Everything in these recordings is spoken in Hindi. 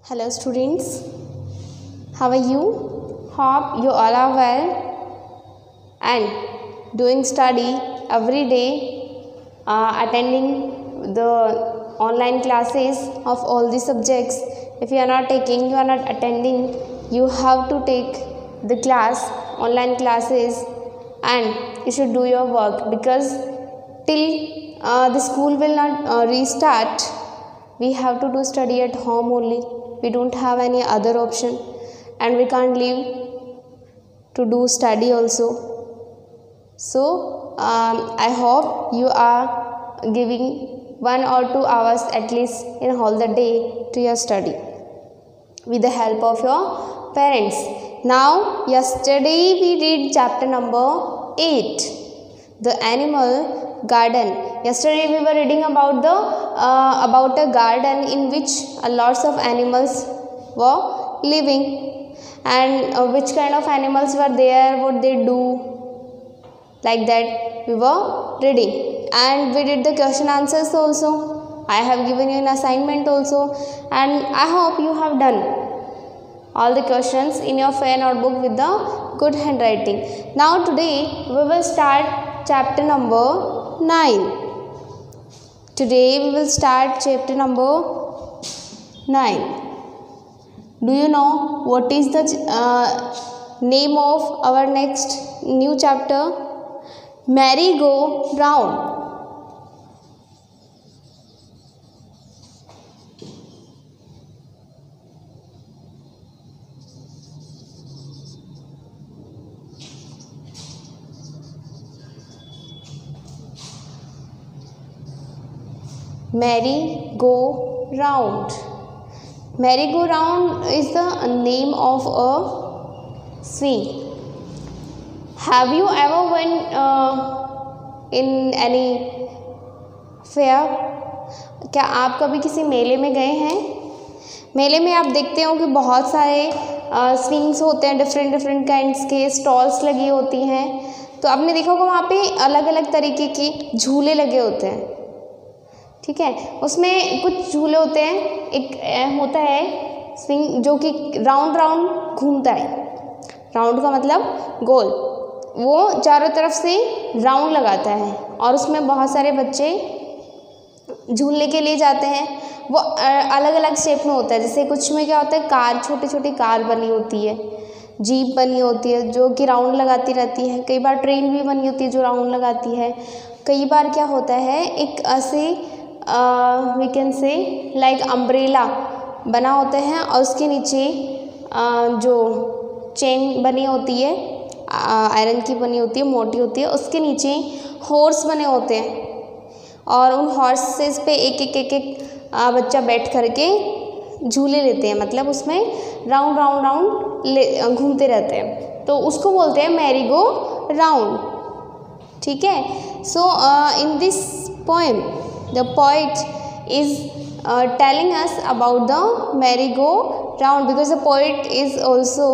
Hello students, how are you? Hope you all are well and doing study every day, attending the online classes of all the subjects. If you are not taking, you are not attending, you have to take the class, online classes, and you should do your work because till the school will not restart, we have to do study at home only. We don't have any other option and we can't leave to do study also. So I hope you are giving 1 or 2 hours at least in all the day to your study with the help of your parents. Now yesterday we read chapter number 8, the animal garden. Yesterday we were reading about a garden in which lots of animals were living, and which kind of animals were there, what they do, like that we were reading. And we did the question answers also. I have given you an assignment also, and I hope you have done all the questions in your fair notebook with the good handwriting. Now today we will start chapter number 9. Today we will start chapter number 9. Do you know what is the name of our next new chapter? Merry-go-round. Merry-go-round. Merry-go-round is the name of a swing. Have you ever went in any fair? क्या आप कभी किसी मेले में गए हैं? मेले में आप देखते हो कि बहुत सारे स्विंग्स होते हैं, डिफरेंट काइंड्स के स्टॉल्स लगी होती हैं. तो आपने देखा होगा वहाँ पे अलग अलग तरीके के झूले लगे होते हैं. ठीक है, उसमें कुछ झूले होते हैं. एक होता है स्विंग जो कि राउंड घूमता है. राउंड का मतलब गोल, वो चारों तरफ से राउंड लगाता है और उसमें बहुत सारे बच्चे झूलने के लिए जाते हैं. वो अलग अलग शेप में होता है. जैसे कुछ में क्या होता है, कार, छोटी छोटी कार बनी होती है, जीप बनी होती है जो कि राउंड लगाती रहती है. कई बार ट्रेन भी बनी होती है जो राउंड लगाती है. कई बार क्या होता है, एक ऐसे we can say like umbrella बना होता है और उसके नीचे जो चेन बनी होती है, आयरन की बनी होती है, मोटी होती है. उसके नीचे हॉर्स बने होते हैं और उन हॉर्सेस पे एक बच्चा बैठ करके झूले लेते हैं. मतलब उसमें राउंड घूमते रहते हैं, तो उसको बोलते हैं मैरी गो राउंड. ठीक है. So in this poem the poet is telling us about the merry-go-round because the poet is also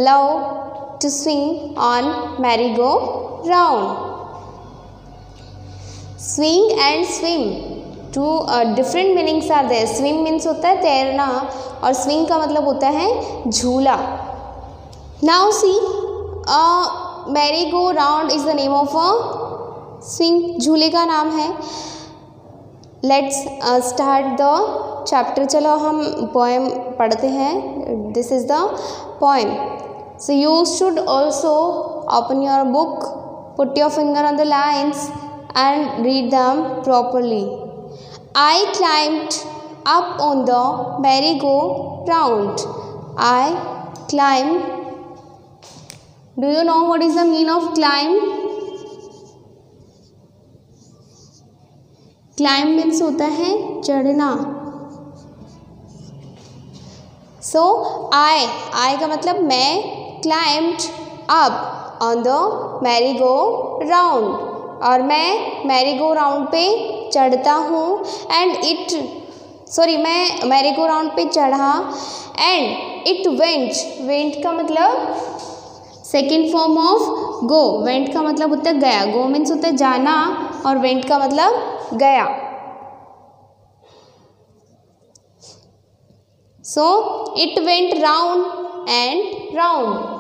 love to swing on merry-go-round. Swing and swim, two different meanings are there. Swim means होता है तैरना और swing का मतलब होता है झूला. Now see, merry-go-round is the name of a swing. झूले का नाम है. Let's start the chapter. चलो हम पोएम पढ़ते हैं. This is the poem. So you should also open your book, put your finger on the lines and read them properly. I climbed up on the merry go round. I climb. Do you know what is the mean of climb? Climb means होता है चढ़ना. सो आई का मतलब मैं. Climbed up on the merry go round, और मैं मैरी गो राउंड पे चढ़ता हूँ. मैं मैरी गो राउंड पे चढ़ा. एंड इट वेंट का मतलब second form of go. Went का मतलब होता है गया. गो मीन्स होता है जाना और वेंट का मतलब गया. So it went round and round.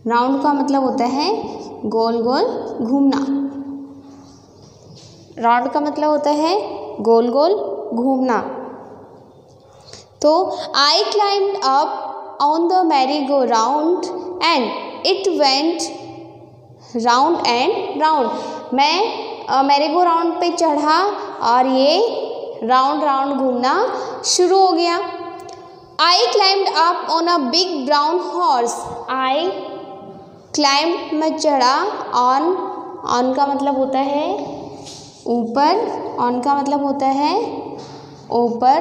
Round का मतलब होता है गोल गोल घूमना। राउंड का मतलब होता है गोल गोल घूमना। तो I climbed up on the merry-go-round and it went round and round। मैं मैरी गो राउंड पे चढ़ा और ये राउंड राउंड घूमना शुरू हो गया। I climbed up on a big brown horse। I climbed मैं चढ़ा, on का मतलब होता है ऊपर, on का मतलब होता है ऊपर।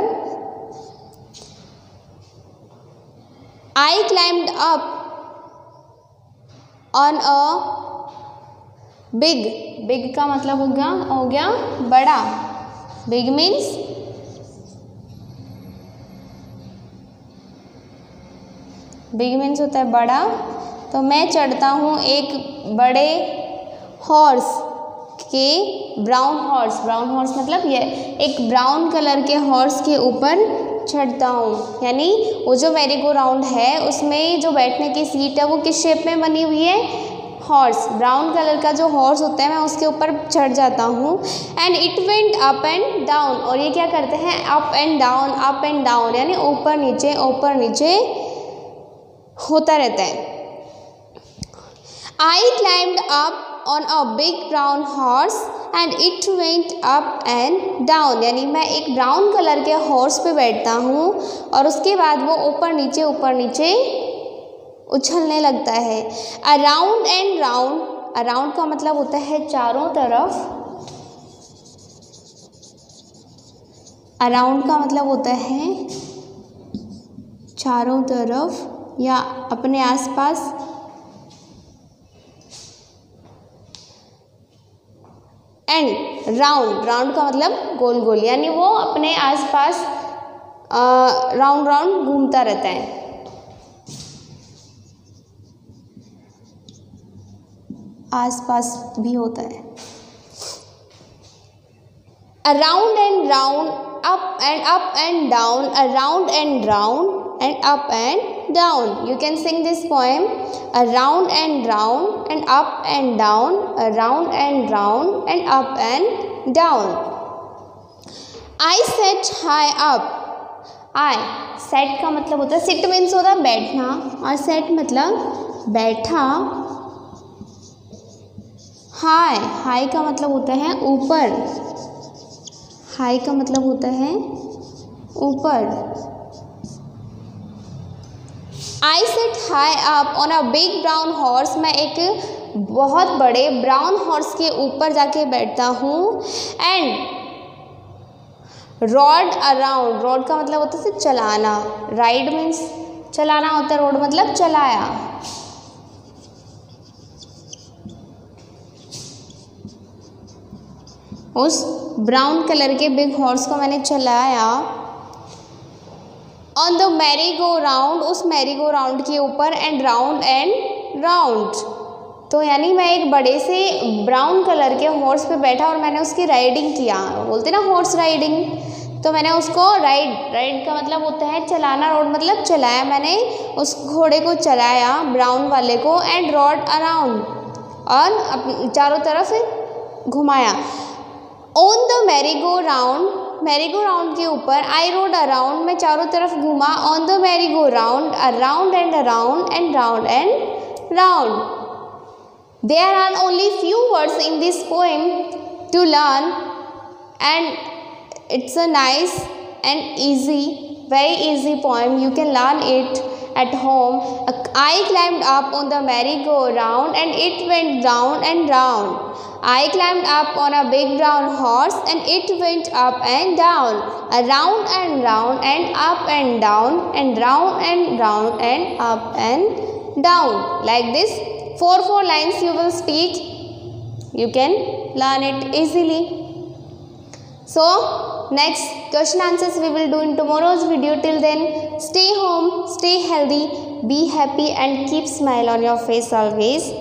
I climbed up on a big का मतलब हो गया बड़ा। big means होता है बड़ा। तो मैं चढ़ता हूँ एक बड़े हॉर्स के, ब्राउन हॉर्स मतलब ये एक ब्राउन कलर के हॉर्स के ऊपर चढ़ता हूँ। यानी वो जो मैरी गो राउंड है उसमें जो बैठने की सीट है वो किस शेप में बनी हुई है, हॉर्स, ब्राउन कलर का जो हॉर्स होता है मैं उसके ऊपर चढ़ जाता हूँ। And it went up and down, और ये क्या करते हैं, अप एंड डाउन यानी ऊपर नीचे होता रहता है। I climbed up on a big brown horse and it went up and down। यानी मैं एक ब्राउन कलर के हॉर्स पे बैठता हूँ और उसके बाद वो ऊपर नीचे उछलने लगता है। अराउंड एंड राउंड, अराउंड का मतलब होता है चारों तरफ, अराउंड का मतलब होता है चारों तरफ या अपने आसपास। एंड राउंड का मतलब गोल गोल, यानी वो अपने आसपास राउंड घूमता रहता है। आसपास भी होता है। Around and round, up and down, around and round and up and down। You can sing this poem, around and round and up and down, around and round and up and down। I sat high up। I sat का मतलब होता है, sit means होता है बैठना और sat मतलब बैठा। high का मतलब होता है ऊपर, high का मतलब होता है ऊपर। I sat high up on a big brown horse। मैं एक बहुत बड़े ब्राउन हॉर्स के ऊपर जाके बैठता हूँ। एंड rode around, rode का मतलब होता है चलाना, ride means चलाना होता है, रोड मतलब चलाया। उस ब्राउन कलर के बिग हॉर्स को मैंने चलाया। On the merry go round, उस मैरी गो राउंड के ऊपर। एंड राउंड, तो यानी मैं एक बड़े से ब्राउन कलर के हॉर्स पे बैठा और मैंने उसकी राइडिंग किया, बोलते ना हॉर्स राइडिंग। तो मैंने उसको राइड का मतलब होता है चलाना, रोड मतलब चलाया, मैंने उस घोड़े को चलाया ब्राउन वाले को। एंड रोड अराउंड, और चारों तरफ घुमाया। On the merry go round के ऊपर। आई रोड अराउंड, मैं चारों तरफ घूमा। On the merry go round, around and around and round and round. There are only few words in this poem to learn, and it's a nice and very easy poem. You can learn it at home. I climbed up on the merry-go-round and it went round and round. I climbed up on a big brown horse and it went up and down, around and round and up and down and round and round and up and down. Like this, 4 lines you will speak. You can learn it easily. So next question answers we will do in tomorrow's video. Till then, stay home, stay healthy, be happy and keep smile on your face always.